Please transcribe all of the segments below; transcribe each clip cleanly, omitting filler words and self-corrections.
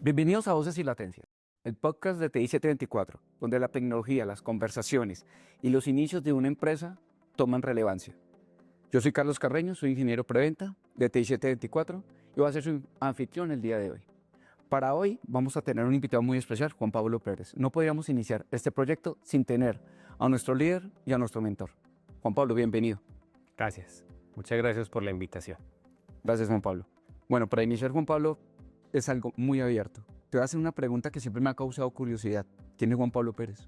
Bienvenidos a Voces y Latencias, el podcast de TI 724, donde la tecnología, las conversaciones y los inicios de una empresa toman relevancia. Yo soy Carlos Carreño, soy ingeniero preventa de TI 724 y voy a ser su anfitrión el día de hoy. Para hoy vamos a tener un invitado muy especial, Juan Pablo Pérez. No podríamos iniciar este proyecto sin tener a nuestro líder y a nuestro mentor. Juan Pablo, bienvenido. Gracias. Muchas gracias por la invitación. Gracias, Juan Pablo. Bueno, para iniciar, Juan Pablo, es algo muy abierto. Te voy a hacer una pregunta que siempre me ha causado curiosidad. ¿Quién es Juan Pablo Pérez?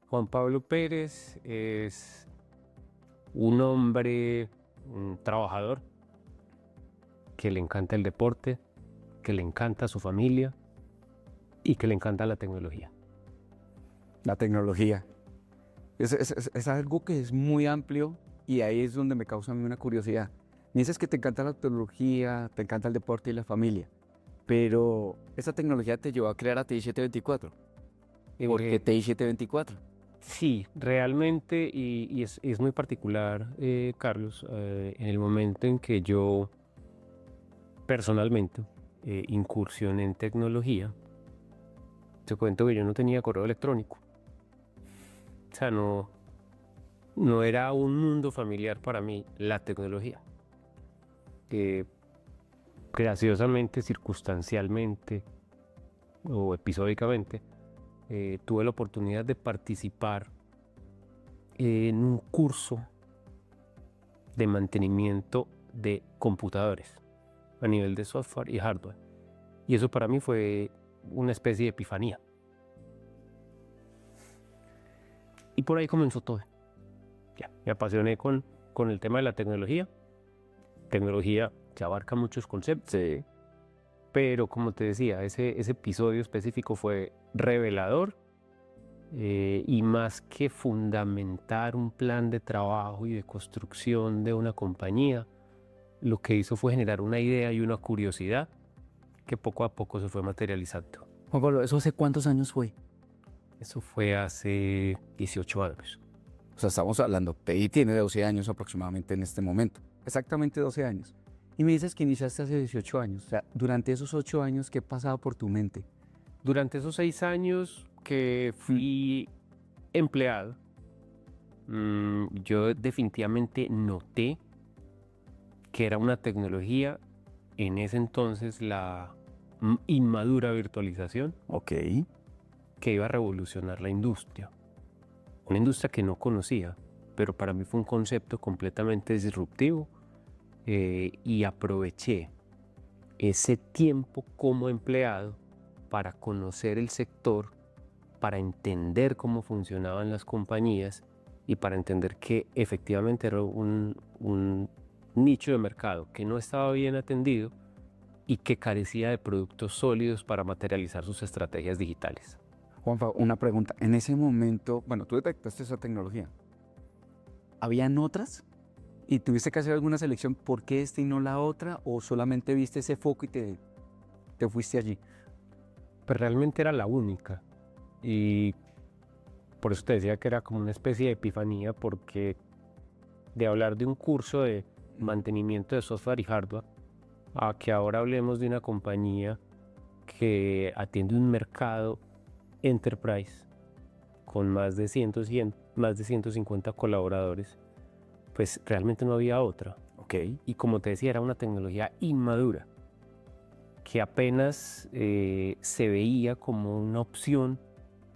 Juan Pablo Pérez es un hombre, un trabajador, que le encanta el deporte, que le encanta su familia y que le encanta la tecnología. La tecnología. Es algo que es muy amplio y ahí es donde me causa a mí una curiosidad. Me dices que te encanta la tecnología, te encanta el deporte y la familia, pero esa tecnología te llevó a crear a TI 724. ¿Por qué TI 724? Sí, realmente, y es muy particular, Carlos, en el momento en que yo personalmente incursioné en tecnología, te cuento que yo no tenía correo electrónico. O sea, no era un mundo familiar para mí la tecnología. Graciosamente, circunstancialmente o episódicamente, tuve la oportunidad de participar en un curso de mantenimiento de computadores a nivel de software y hardware. Y eso para mí fue una especie de epifanía. Y por ahí comenzó todo. Ya, me apasioné con el tema de la tecnología. Tecnología que abarca muchos conceptos. Sí. Pero como te decía, ese episodio específico fue revelador y más que fundamentar un plan de trabajo y de construcción de una compañía, lo que hizo fue generar una idea y una curiosidad que poco a poco se fue materializando. Juan Pablo, ¿eso hace cuántos años fue? Eso fue hace 18 años. O sea, estamos hablando, TI tiene 12 años aproximadamente en este momento. Exactamente 12 años. Y me dices que iniciaste hace 18 años. O sea, durante esos 8 años, ¿qué pasaba por tu mente? Durante esos 6 años que fui empleado, yo definitivamente noté que era una tecnología, en ese entonces la inmadura virtualización, Ok. que iba a revolucionar la industria. Una industria que no conocía, pero para mí fue un concepto completamente disruptivo y aproveché ese tiempo como empleado para conocer el sector, para entender cómo funcionaban las compañías y para entender que efectivamente era un nicho de mercado que no estaba bien atendido y que carecía de productos sólidos para materializar sus estrategias digitales. Juanfa, una pregunta. En ese momento, bueno, tú detectaste esa tecnología. ¿Habían otras? ¿Y tuviste que hacer alguna selección? ¿Por qué esta y no la otra? ¿O solamente viste ese foco y te fuiste allí? Pero realmente era la única. Y por eso te decía que era como una especie de epifanía, porque de hablar de un curso de mantenimiento de software y hardware a que ahora hablemos de una compañía que atiende un mercado enterprise con más de 150 colaboradores, pues realmente no había otra. Ok. Y como te decía, era una tecnología inmadura que apenas se veía como una opción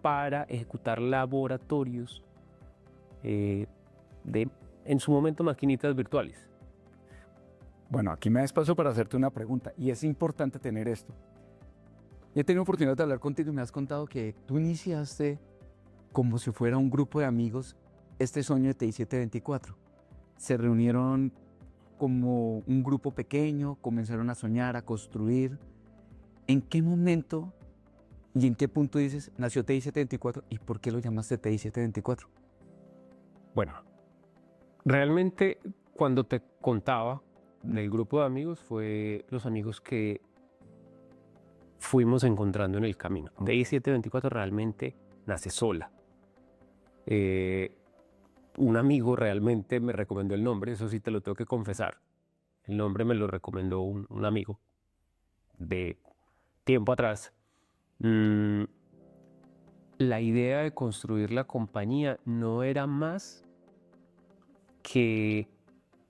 para ejecutar laboratorios en su momento maquinitas virtuales. Bueno, aquí me das paso para hacerte una pregunta y es importante tener esto. He tenido oportunidad de hablar contigo y me has contado que tú iniciaste como si fuera un grupo de amigos este sueño de TI 724. Se reunieron como un grupo pequeño, comenzaron a soñar, a construir. ¿En qué momento y en qué punto dices nació TI 724 y por qué lo llamaste TI 724? Bueno, realmente cuando te contaba del grupo de amigos fue los amigos que fuimos encontrando en el camino. TI 724 realmente nace sola. Un amigo realmente me recomendó el nombre, eso sí te lo tengo que confesar. El nombre me lo recomendó un amigo de tiempo atrás, mm, la idea de construir la compañía no era más que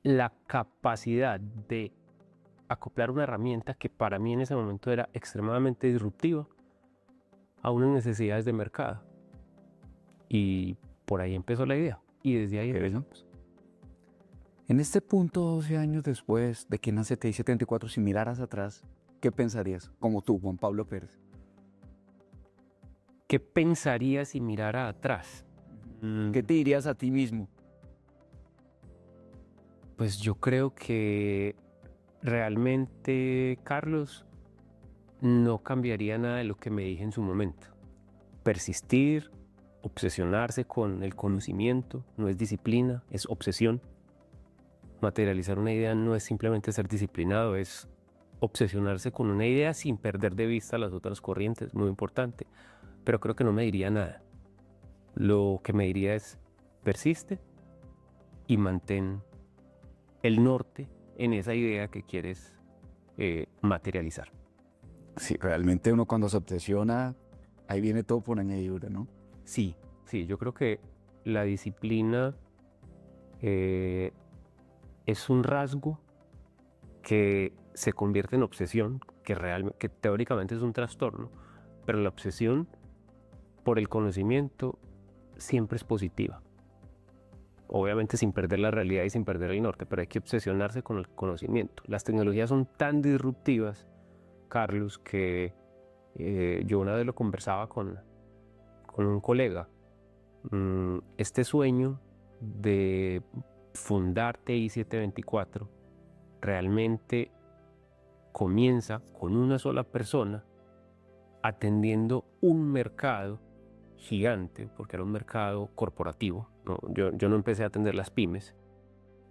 la capacidad de acoplar una herramienta que para mí en ese momento era extremadamente disruptiva a unas necesidades de mercado. Y por ahí empezó la idea. Y desde ahí empezamos. En este punto, 12 años después de que nace TI-74, si miraras atrás, ¿qué pensarías? Como tú, Juan Pablo Pérez. ¿Qué pensaría si mirara atrás? ¿Qué te dirías a ti mismo? Pues yo creo que realmente, Carlos, no cambiaría nada de lo que me dije en su momento. Persistir, obsesionarse con el conocimiento, no es disciplina, es obsesión. Materializar una idea no es simplemente ser disciplinado, es obsesionarse con una idea sin perder de vista las otras corrientes, muy importante. Pero creo que no me diría nada. Lo que me diría es, persiste y mantén el norte en esa idea que quieres materializar. Sí, realmente uno cuando se obsesiona, ahí viene todo por añadidura, ¿no? Sí, yo creo que la disciplina es un rasgo que se convierte en obsesión, que teóricamente es un trastorno, pero la obsesión por el conocimiento siempre es positiva. Obviamente sin perder la realidad y sin perder el norte, pero hay que obsesionarse con el conocimiento. Las tecnologías son tan disruptivas, Carlos, que yo una vez lo conversaba con un colega. Este sueño de fundar TI-724 realmente comienza con una sola persona atendiendo un mercado gigante, porque era un mercado corporativo, ¿no? Yo no empecé a atender las pymes.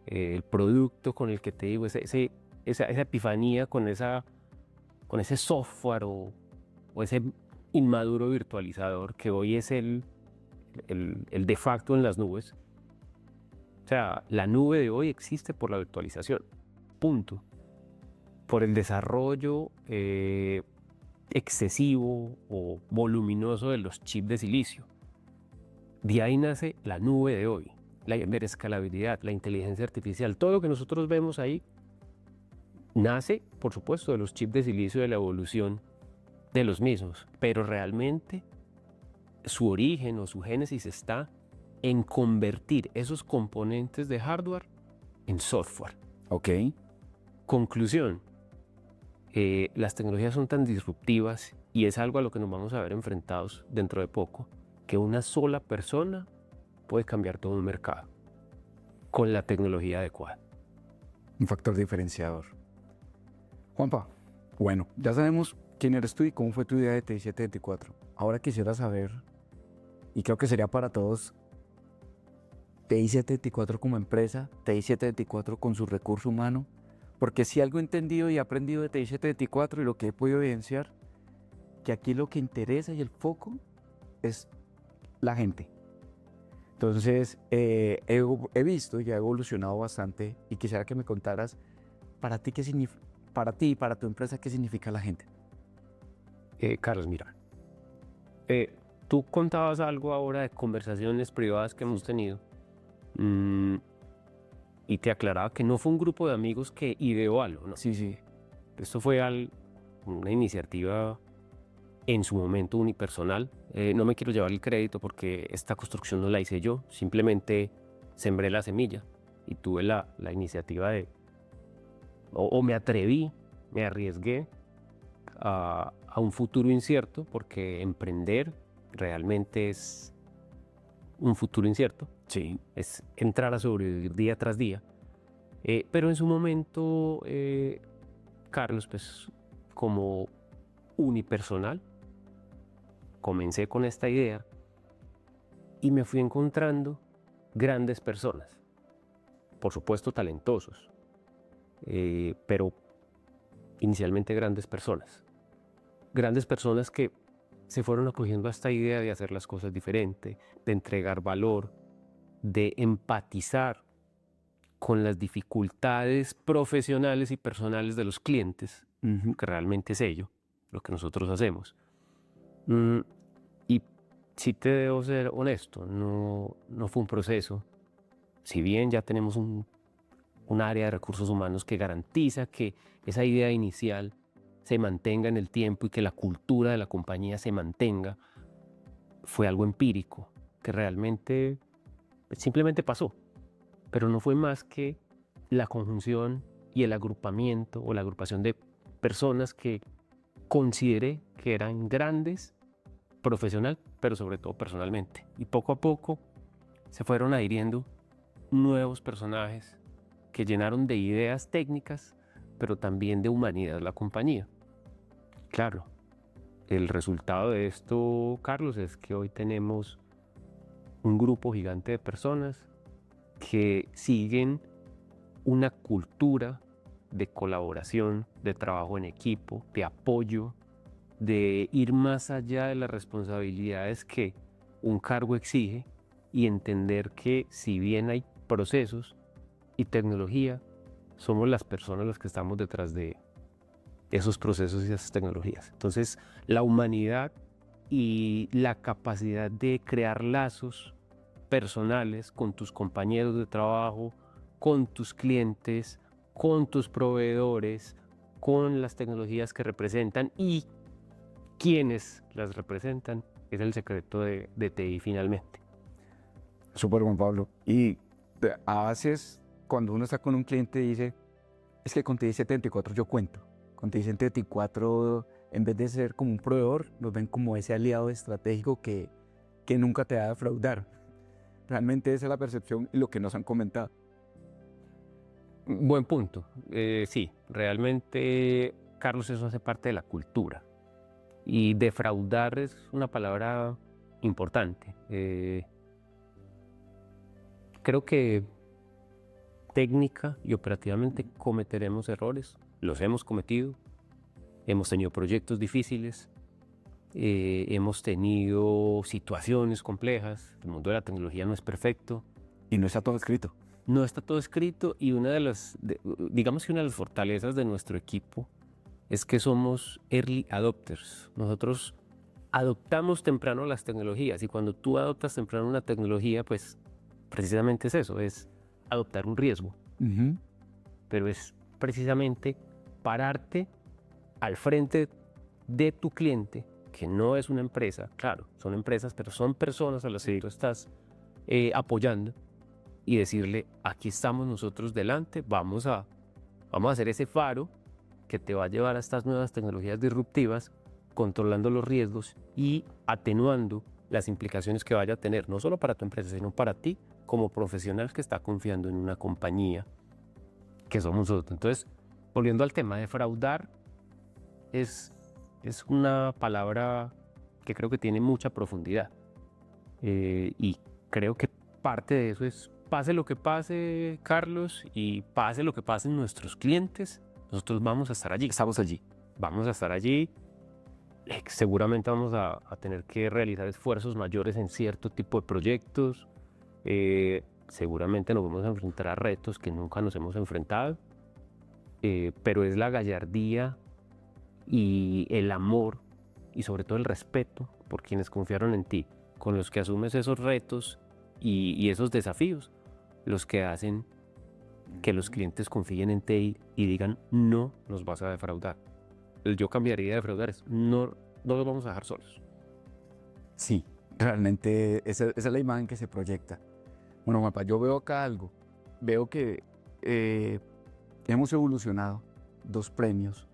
El producto con el que te digo, esa epifanía con ese software o ese inmaduro virtualizador que hoy es el de facto en las nubes. O sea, la nube de hoy existe por la virtualización, punto. Por el desarrollo excesivo o voluminoso de los chips de silicio. De ahí nace la nube de hoy, la hiperescalabilidad, la inteligencia artificial. Todo lo que nosotros vemos ahí nace, por supuesto, de los chips de silicio, de la evolución de los mismos, pero realmente su origen o su génesis está en convertir esos componentes de hardware en software. Ok. Conclusión, las tecnologías son tan disruptivas y es algo a lo que nos vamos a ver enfrentados dentro de poco, que una sola persona puede cambiar todo un mercado con la tecnología adecuada. Un factor diferenciador. Juanpa, bueno, ya sabemos quién eres tú y cómo fue tu idea de TI-724. Ahora quisiera saber, y creo que sería para todos, TI-724 como empresa, TI-724 con su recurso humano, porque si algo he entendido y aprendido de TI-724 y lo que he podido evidenciar, que aquí lo que interesa y el foco es la gente. Entonces, he visto y ha evolucionado bastante y quisiera que me contaras para ti, para ti y para tu empresa, ¿qué significa la gente? Carlos, mira, tú contabas algo ahora de conversaciones privadas que hemos tenido y te aclaraba que no fue un grupo de amigos que ideó algo, ¿no? Sí. Esto fue una iniciativa en su momento unipersonal. No me quiero llevar el crédito porque esta construcción no la hice yo, simplemente sembré la semilla y tuve la iniciativa o me atreví, me arriesgué a un futuro incierto, porque emprender realmente es un futuro incierto. Sí. Es entrar a sobrevivir día tras día. Pero en su momento, Carlos, pues como unipersonal, comencé con esta idea y me fui encontrando grandes personas, por supuesto talentosos, pero inicialmente grandes personas que se fueron acogiendo a esta idea de hacer las cosas diferente, de entregar valor, de empatizar con las dificultades profesionales y personales de los clientes, que realmente es ello. lo que nosotros hacemos. Y si te debo ser honesto, no fue un proceso. Si bien ya tenemos un área de recursos humanos que garantiza que esa idea inicial se mantenga en el tiempo y que la cultura de la compañía se mantenga, fue algo empírico, que realmente simplemente pasó. Pero no fue más que la conjunción y el agrupamiento o la agrupación de personas que consideré que eran grandes profesional, pero sobre todo personalmente. Y poco a poco se fueron adhiriendo nuevos personajes que llenaron de ideas técnicas, pero también de humanidad la compañía. Claro, el resultado de esto, Carlos, es que hoy tenemos un grupo gigante de personas que siguen una cultura de colaboración, de trabajo en equipo, de apoyo, de ir más allá de las responsabilidades que un cargo exige y entender que si bien hay procesos y tecnología, somos las personas las que estamos detrás de esos procesos y esas tecnologías. Entonces, la humanidad y la capacidad de crear lazos personales con tus compañeros de trabajo, con tus clientes, con tus proveedores, con las tecnologías que representan y quienes las representan, es el secreto de TI finalmente. Súper, Juan Pablo. Y a veces cuando uno está con un cliente dice, es que con TI 74 yo cuento. Con TI 74, en vez de ser como un proveedor, nos ven como ese aliado estratégico que nunca te va a defraudar. Realmente esa es la percepción y lo que nos han comentado. Buen punto. Sí, realmente, Carlos, eso hace parte de la cultura. Y defraudar es una palabra importante. Creo que técnica y operativamente cometeremos errores. Los hemos cometido. Hemos tenido proyectos difíciles. Hemos tenido situaciones complejas. El mundo de la tecnología no es perfecto. Y no está todo escrito. No está todo escrito y digamos que una de las fortalezas de nuestro equipo es que somos early adopters. Nosotros adoptamos temprano las tecnologías y cuando tú adoptas temprano una tecnología, pues precisamente es eso, es adoptar un riesgo. Pero es precisamente pararte al frente de tu cliente, que no es una empresa, claro, son empresas, pero son personas a las que tú estás apoyando y decirle, aquí estamos nosotros delante, vamos a hacer ese faro que te va a llevar a estas nuevas tecnologías disruptivas, controlando los riesgos y atenuando las implicaciones que vaya a tener, no solo para tu empresa, sino para ti como profesional que está confiando en una compañía que somos nosotros. Entonces, volviendo al tema, defraudar es una palabra que creo que tiene mucha profundidad y creo que parte de eso es pase lo que pase, Carlos, y pase lo que pase en nuestros clientes, nosotros vamos a estar allí. Estamos allí. Vamos a estar allí. Seguramente vamos a tener que realizar esfuerzos mayores en cierto tipo de proyectos. Seguramente nos vamos a enfrentar a retos que nunca nos hemos enfrentado. Pero es la gallardía y el amor y sobre todo el respeto por quienes confiaron en ti, con los que asumes esos retos y esos desafíos, los que hacen que los clientes confíen en ti y digan, no nos vas a defraudar. Yo cambiaría de defraudar, no los vamos a dejar solos. Sí, realmente esa es la imagen que se proyecta. Bueno, Juanpa, yo veo acá algo. Veo que hemos evolucionado 2 premios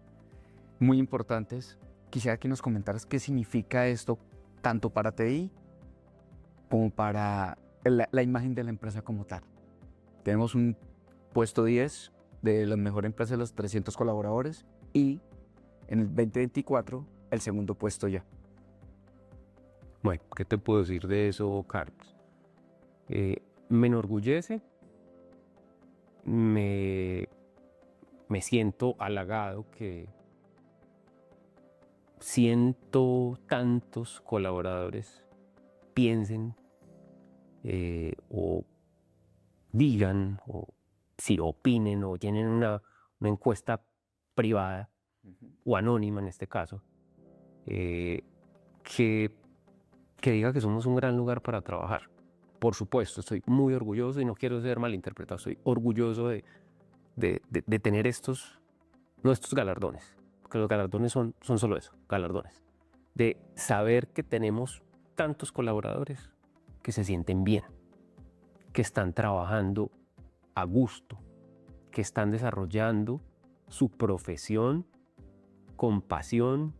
muy importantes. Quisiera que nos comentaras qué significa esto tanto para TI como para la imagen de la empresa como tal. Tenemos un puesto 10 de las mejores empresas de los 300 colaboradores y en el 2024 el segundo puesto ya. Bueno, ¿qué te puedo decir de eso, Carlos? Me enorgullece, me siento halagado que ciento tantos colaboradores piensen o digan o si opinen o tienen una encuesta privada o anónima en este caso, eh, que, que diga que somos un gran lugar para trabajar. Por supuesto, estoy muy orgulloso y no quiero ser malinterpretado, estoy orgulloso de tener no estos galardones, porque los galardones son solo eso, galardones, de saber que tenemos tantos colaboradores que se sienten bien, que están trabajando a gusto, que están desarrollando su profesión con pasión,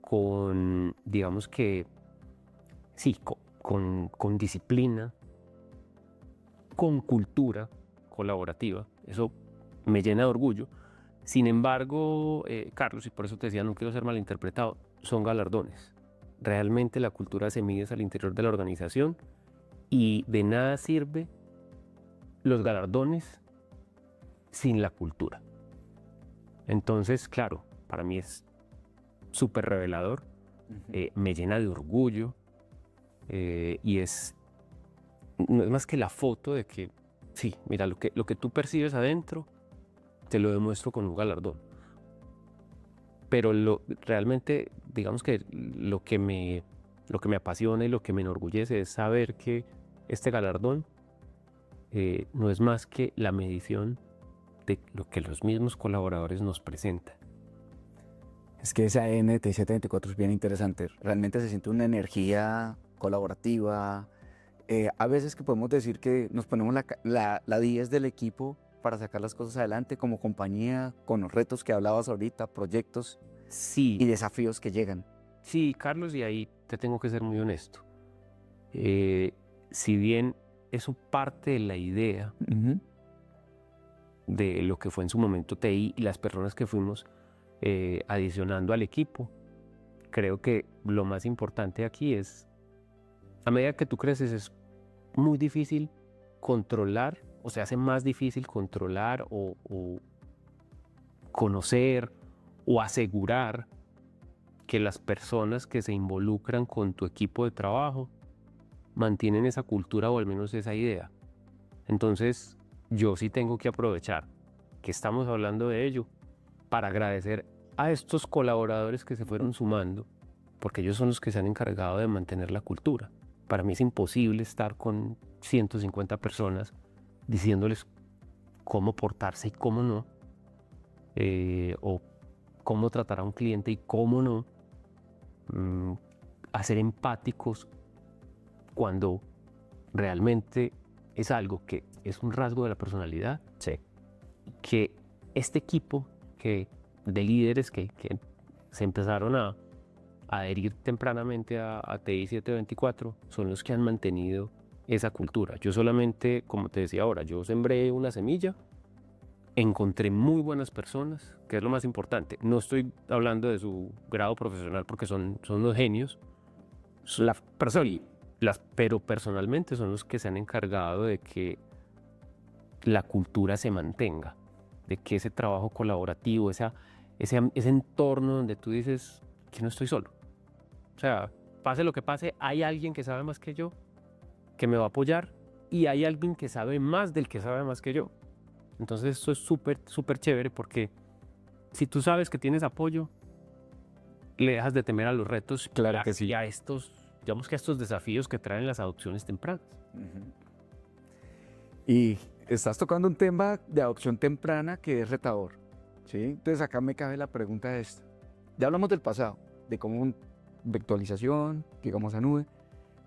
con, digamos que, sí, con disciplina, con cultura colaborativa. Eso me llena de orgullo. Sin embargo, Carlos, y por eso te decía, no quiero ser malinterpretado, son galardones. Realmente la cultura se mide al interior de la organización y de nada sirve los galardones sin la cultura. Entonces, claro, para mí es súper revelador, me llena de orgullo y no es más que la foto de que, sí, mira, lo que tú percibes adentro, te lo demuestro con un galardón. Pero realmente, digamos que lo que me apasiona y lo que me enorgullece es saber que este galardón no es más que la medición de lo que los mismos colaboradores nos presentan. Es que ese ADN de TI-724 es bien interesante. Realmente se siente una energía colaborativa. A veces que podemos decir que nos ponemos la 10 del equipo para sacar las cosas adelante como compañía, con los retos que hablabas ahorita, proyectos Sí, y desafíos que llegan. sí, Carlos, y ahí te tengo que ser muy honesto. Si bien eso parte de la idea de lo que fue en su momento TI y las personas que fuimos adicionando al equipo, creo que lo más importante aquí es, a medida que tú creces, es muy difícil controlar, o se hace más difícil controlar o conocer o asegurar que las personas que se involucran con tu equipo de trabajo mantienen esa cultura o al menos esa idea. Entonces, yo sí tengo que aprovechar que estamos hablando de ello para agradecer a estos colaboradores que se fueron sumando, porque ellos son los que se han encargado de mantener la cultura. Para mí es imposible estar con 150 personas diciéndoles cómo portarse y cómo no, o cómo tratar a un cliente y cómo no, a ser empáticos cuando realmente es algo que es un rasgo de la personalidad. Sí. Que este equipo de líderes que se empezaron a adherir tempranamente a TI 724 son los que han mantenido esa cultura. Yo solamente, como te decía ahora, yo sembré una semilla, encontré muy buenas personas, que es lo más importante. No estoy hablando de su grado profesional porque son unos genios, pero personalmente son los que se han encargado de que la cultura se mantenga, de que ese trabajo colaborativo, ese entorno donde tú dices que no estoy solo. O sea, pase lo que pase, hay alguien que sabe más que yo, que me va a apoyar, y hay alguien que sabe más del que sabe más que yo. Entonces esto es súper, súper chévere porque si tú sabes que tienes apoyo, le dejas de temer a los retos, Claro que sí. y a digamos que a estos desafíos que traen las adopciones tempranas. Y estás tocando un tema de adopción temprana que es retador, ¿sí? Entonces acá me cabe la pregunta de esta. Ya hablamos del pasado, de cómo virtualización, llegamos a nube.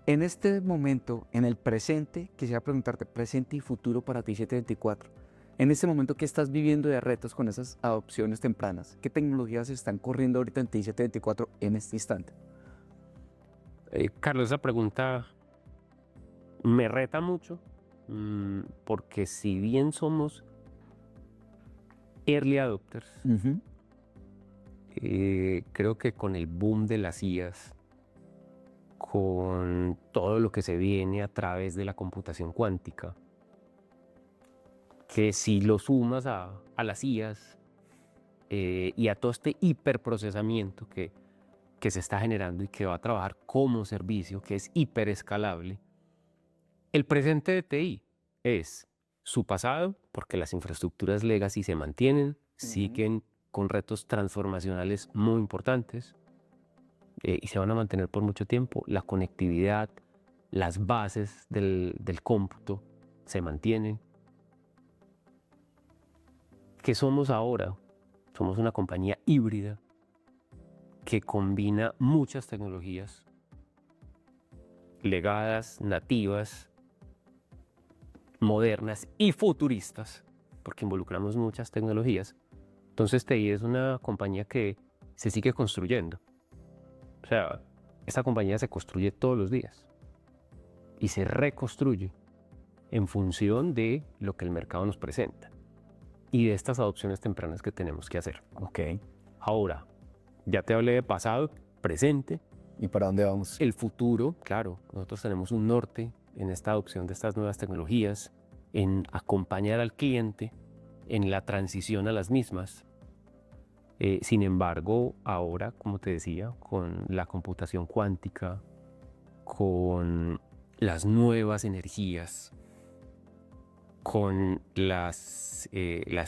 En este momento, en el presente, quisiera preguntarte, presente y futuro para ti 724. En este momento, ¿qué estás viviendo de retos con esas adopciones tempranas? ¿Qué tecnologías están corriendo ahorita en ti 724 en este instante? Carlos, esa pregunta me reta mucho porque si bien somos early adopters, creo que con el boom de las IAs, con todo lo que se viene a través de la computación cuántica, que si lo sumas a las IAs y a todo este hiperprocesamiento que se está generando y que va a trabajar como servicio, que es hiperescalable, el presente de TI es su pasado, porque las infraestructuras legacy se mantienen, siguen con retos transformacionales muy importantes, y se van a mantener por mucho tiempo. La conectividad, las bases del cómputo se mantienen. ¿Qué somos ahora? Somos una compañía híbrida que combina muchas tecnologías legadas, nativas, modernas y futuristas, porque involucramos muchas tecnologías. Entonces TI es una compañía que se sigue construyendo. O sea, esta compañía se construye todos los días y se reconstruye en función de lo que el mercado nos presenta y de estas adopciones tempranas que tenemos que hacer. Ok. Ahora, ya te hablé de pasado, presente, ¿Y para dónde vamos? el futuro. Claro, nosotros tenemos un norte en esta adopción de estas nuevas tecnologías, en acompañar al cliente en la transición a las mismas. Sin embargo, ahora, como te decía, con la computación cuántica, con las nuevas energías, con las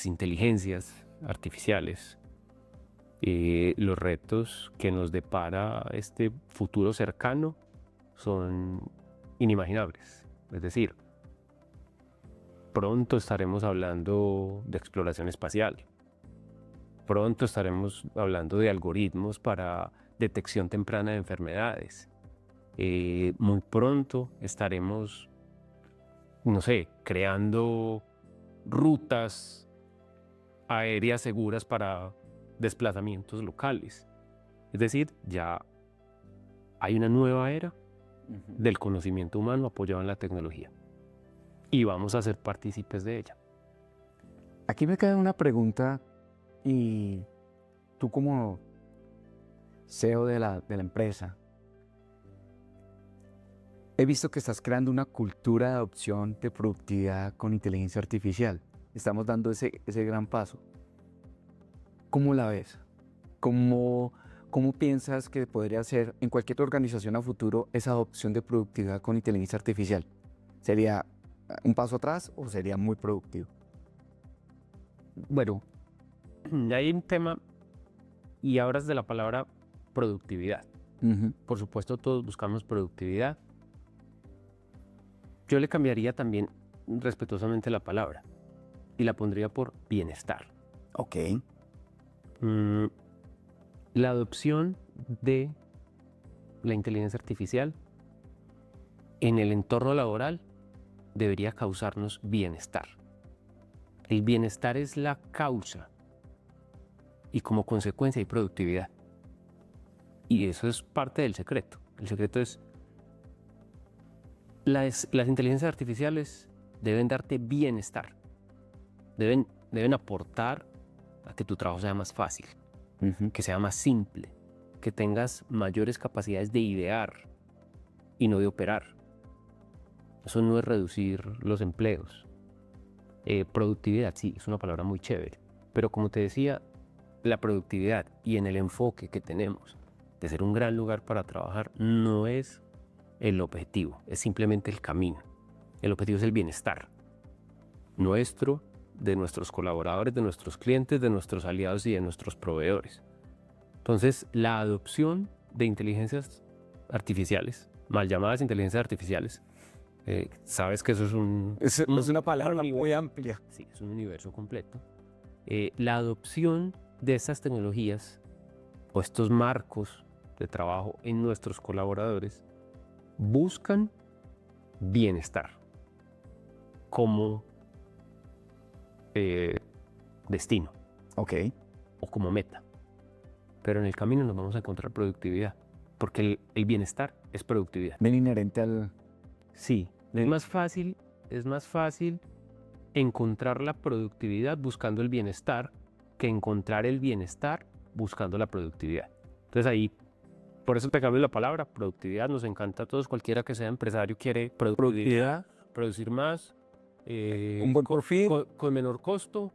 inteligencias artificiales, los retos que nos depara este futuro cercano son inimaginables. Es decir, pronto estaremos hablando de exploración espacial. Pronto estaremos hablando de algoritmos para detección temprana de enfermedades. Muy pronto estaremos, no sé, creando rutas aéreas seguras para desplazamientos locales. Es decir, ya hay una nueva era del conocimiento humano apoyado en la tecnología y vamos a ser partícipes de ella. Aquí me queda una pregunta y tú como CEO de la empresa, he visto que estás creando una cultura de adopción de productividad con inteligencia artificial. Estamos dando ese gran paso. ¿Cómo la ves? ¿Cómo piensas que podría ser en cualquier organización a futuro esa adopción de productividad con inteligencia artificial? ¿Sería un paso atrás o sería muy productivo? Bueno, hay un tema y hablas de la palabra productividad. Por supuesto, todos buscamos productividad. Yo le cambiaría también respetuosamente la palabra y la pondría por bienestar. Ok. La adopción de la inteligencia artificial en el entorno laboral debería causarnos bienestar. El bienestar es la causa y como consecuencia hay productividad. Y eso es parte del secreto. El secreto es las inteligencias artificiales deben darte bienestar. Deben aportar a que tu trabajo sea más fácil, que sea más simple, que tengas mayores capacidades de idear y no de operar. Eso no es reducir los empleos. Productividad, sí, es una palabra muy chévere, pero como te decía, la productividad y en el enfoque que tenemos de ser un gran lugar para trabajar no es el objetivo, es simplemente el camino. El objetivo es el bienestar nuestro, de nuestros colaboradores, de nuestros clientes, de nuestros aliados y de nuestros proveedores. Entonces, la adopción de inteligencias artificiales, mal llamadas inteligencias artificiales, sabes que eso es Es una palabra muy amplia. Sí, es un universo completo. La adopción de estas tecnologías o estos marcos de trabajo en nuestros colaboradores buscan bienestar como destino. Ok. O como meta. Pero en el camino nos vamos a encontrar productividad, porque el bienestar es productividad. Bien inherente al... Sí, es más fácil encontrar la productividad buscando el bienestar que encontrar el bienestar buscando la productividad. Entonces ahí, por eso te cambio la palabra, productividad. Nos encanta a todos, cualquiera que sea empresario quiere productividad, producir más, un buen perfil. con menor costo.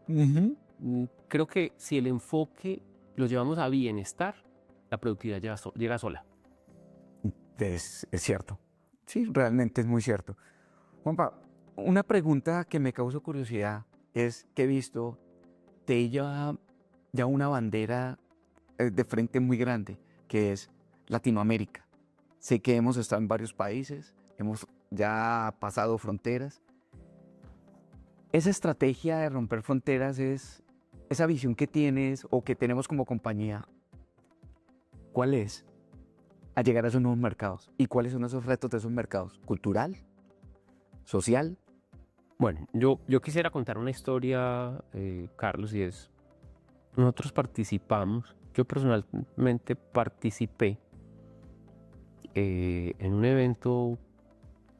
Creo que si el enfoque lo llevamos a bienestar, la productividad llega sola. Es cierto. Sí, realmente es muy cierto. Juanpa, una pregunta que me causó curiosidad es que he visto te lleva ya una bandera de frente muy grande, que es Latinoamérica. Sé que hemos estado en varios países, hemos ya pasado fronteras. Esa estrategia de romper fronteras es esa visión que tienes o que tenemos como compañía. ¿Cuál es? A llegar a esos nuevos mercados. ¿Y cuáles son esos retos de esos mercados? ¿Cultural? ¿Social? Bueno, yo quisiera contar una historia, Carlos, y es, nosotros participamos, yo personalmente participé en un evento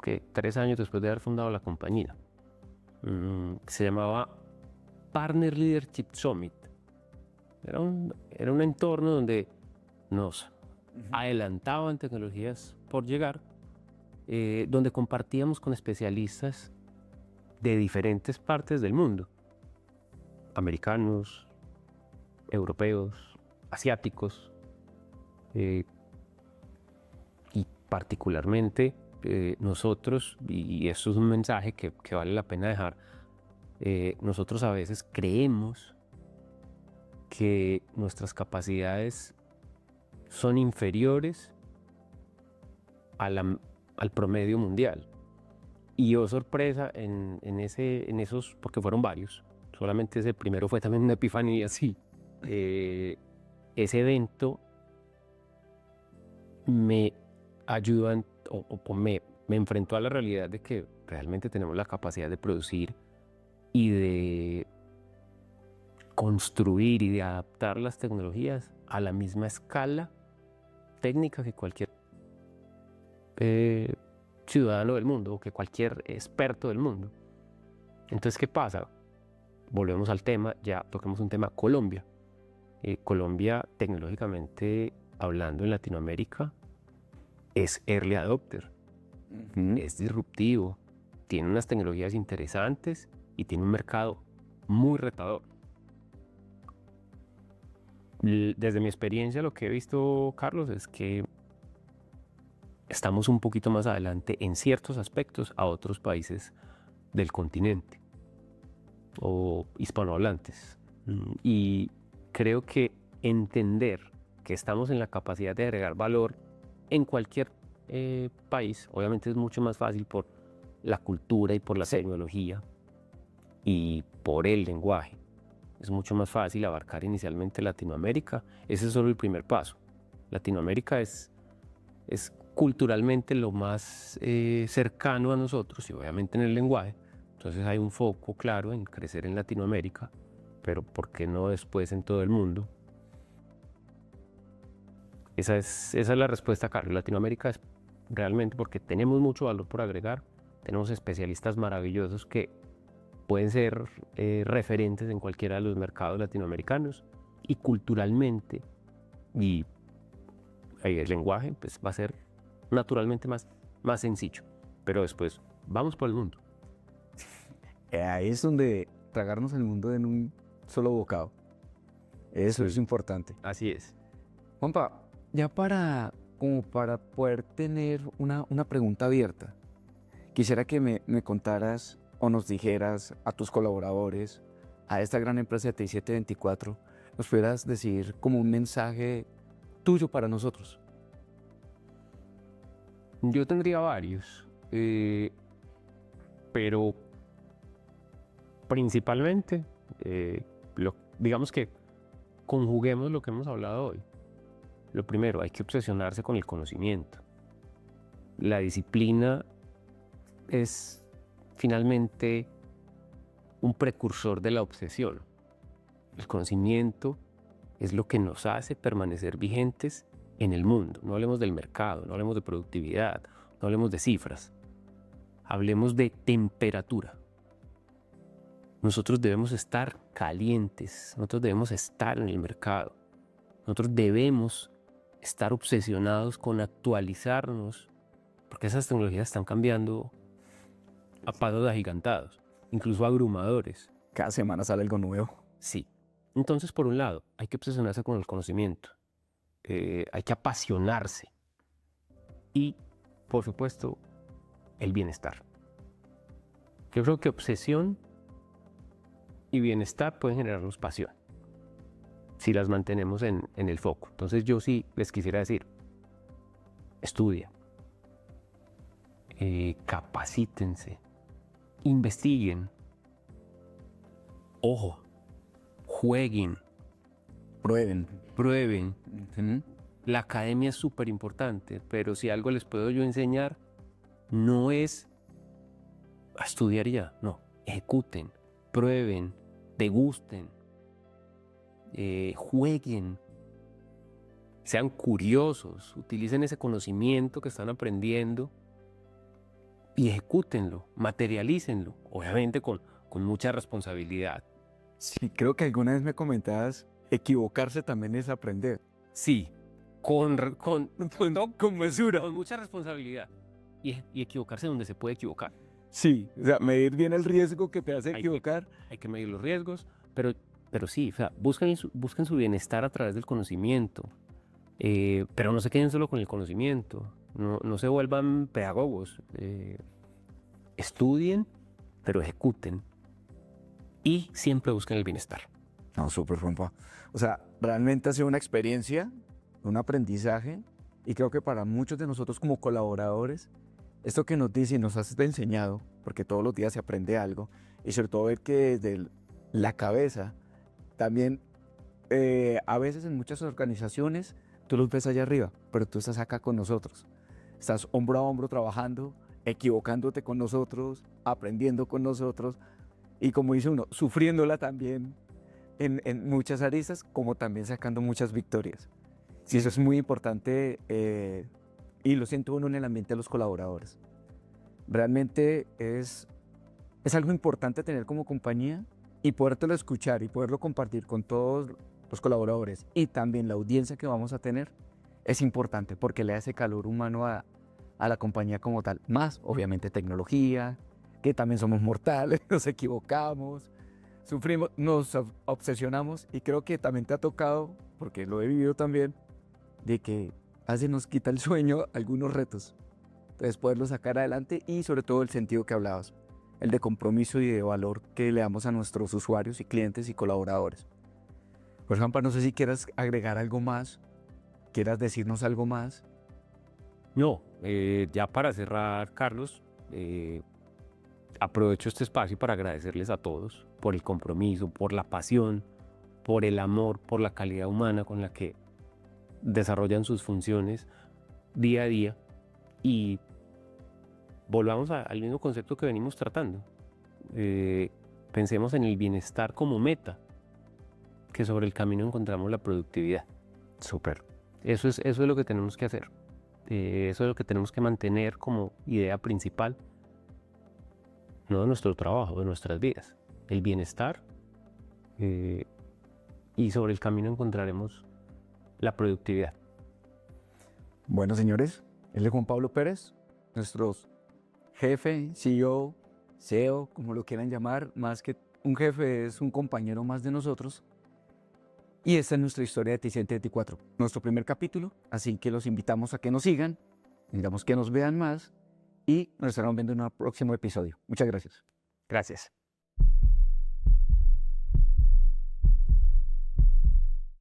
que 3 años después de haber fundado la compañía, que se llamaba Partner Leadership Summit. Era un entorno donde nos adelantaban tecnologías por llegar, donde compartíamos con especialistas de diferentes partes del mundo, americanos, europeos, asiáticos, y particularmente nosotros, y esto es un mensaje que vale la pena dejar, nosotros a veces creemos que nuestras capacidades son inferiores al promedio mundial. Y oh sorpresa, en esos, porque fueron varios, solamente ese primero fue también una epifanía así. Ese evento me ayudó me enfrentó a la realidad de que realmente tenemos la capacidad de producir y de construir y de adaptar las tecnologías a la misma escala técnica que cualquier ciudadano del mundo o que cualquier experto del mundo. Entonces, ¿qué pasa? Volvemos al tema, ya toquemos un tema, Colombia. Colombia, tecnológicamente hablando en Latinoamérica, es early adopter, es disruptivo, tiene unas tecnologías interesantes y tiene un mercado muy retador. Desde mi experiencia, lo que he visto, Carlos, es que estamos un poquito más adelante en ciertos aspectos a otros países del continente o hispanohablantes. Y creo que entender que estamos en la capacidad de agregar valor en cualquier país, obviamente es mucho más fácil por la cultura y por la tecnología y por el lenguaje. Es mucho más fácil abarcar inicialmente Latinoamérica. Ese es solo el primer paso. Latinoamérica es culturalmente lo más cercano a nosotros y obviamente en el lenguaje. Entonces hay un foco claro en crecer en Latinoamérica, pero ¿por qué no después en todo el mundo? Esa es la respuesta, Carlos. Latinoamérica es realmente porque tenemos mucho valor por agregar, tenemos especialistas maravillosos que pueden ser referentes en cualquiera de los mercados latinoamericanos, y culturalmente y el lenguaje pues, va a ser naturalmente más sencillo, pero después vamos por el mundo. Ahí es donde tragarnos el mundo en un solo bocado. Eso Sí. es importante. Así es. Juanpa, ya como para poder tener una pregunta abierta, quisiera que me contaras o nos dijeras a tus colaboradores, a esta gran empresa de TI 724, nos pudieras decir como un mensaje tuyo para nosotros. Yo tendría varios, pero principalmente, digamos que conjuguemos lo que hemos hablado hoy. Lo primero, hay que obsesionarse con el conocimiento. La disciplina es finalmente un precursor de la obsesión. El conocimiento es lo que nos hace permanecer vigentes en el mundo. No hablemos del mercado, no hablemos de productividad, no hablemos de cifras. Hablemos de temperatura. Nosotros debemos estar calientes, nosotros debemos estar en el mercado. Nosotros debemos estar obsesionados con actualizarnos, porque esas tecnologías están cambiando a pasos agigantados, incluso abrumadores. Cada semana sale algo nuevo. Sí. Entonces, por un lado, hay que obsesionarse con el conocimiento, hay que apasionarse y, por supuesto, el bienestar. Yo creo que obsesión y bienestar pueden generarnos pasión si las mantenemos en el foco. Entonces yo sí les quisiera decir, Estudia, capacítense, investiguen, ojo, jueguen, Prueben. prueben. Ujú. La academia es súper importante, pero si algo les puedo yo enseñar, no es a estudiar y ya, no, ejecuten, prueben, degusten, jueguen, sean curiosos, utilicen ese conocimiento que están aprendiendo y ejecútenlo, materialícenlo, obviamente con mucha responsabilidad. Sí, creo que alguna vez me comentabas, equivocarse también es aprender. Sí, con mesura, con mucha responsabilidad y equivocarse donde se puede equivocar. Sí, o sea, medir bien el riesgo que te hace Hay que- equivocar. Hay que medir los riesgos, pero sí, o sea, busquen su bienestar a través del conocimiento, pero no se queden solo con el conocimiento, no se vuelvan pedagogos, estudien, pero ejecuten y siempre busquen el bienestar. No, súper, Juanpa. O sea, realmente ha sido una experiencia, un aprendizaje, y creo que para muchos de nosotros como colaboradores, esto que nos dice y nos has enseñado, porque todos los días se aprende algo, y sobre todo ver que desde la cabeza, también a veces en muchas organizaciones, tú los ves allá arriba, pero tú estás acá con nosotros. Estás hombro a hombro trabajando, equivocándote con nosotros, aprendiendo con nosotros, y como dice uno, sufriéndola también en muchas aristas, como también sacando muchas victorias. Sí, eso es muy importante y lo siento uno en el ambiente de los colaboradores. Realmente es algo importante tener como compañía y podértelo escuchar y poderlo compartir con todos los colaboradores y también la audiencia que vamos a tener. Es importante porque le da ese calor humano a la compañía como tal. Más, obviamente, tecnología, que también somos mortales, nos equivocamos, sufrimos, nos obsesionamos y creo que también te ha tocado, porque lo he vivido también, de que hace nos quita el sueño algunos retos. Entonces poderlo sacar adelante y sobre todo el sentido que hablabas, el de compromiso y de valor que le damos a nuestros usuarios y clientes y colaboradores. Pues Juanpa, no sé si quieras agregar algo más, quieras decirnos algo más. No, ya para cerrar, Carlos, aprovecho este espacio para agradecerles a todos por el compromiso, por la pasión, por el amor, por la calidad humana con la que desarrollan sus funciones día a día y volvamos al mismo concepto que venimos tratando. Pensemos en el bienestar como meta, que sobre el camino encontramos la productividad. Súper. Eso es lo que tenemos que hacer. Eso es lo que tenemos que mantener como idea principal, no de nuestro trabajo, de nuestras vidas. El bienestar y sobre el camino encontraremos la productividad. Bueno, señores, él es Juan Pablo Pérez, nuestros jefe, CEO, CEO, como lo quieran llamar, más que un jefe es un compañero más de nosotros. Y esta es nuestra historia de T124, nuestro primer capítulo, así que los invitamos a que nos sigan, digamos que nos vean más y nos estaremos viendo en un próximo episodio. Muchas gracias. Gracias.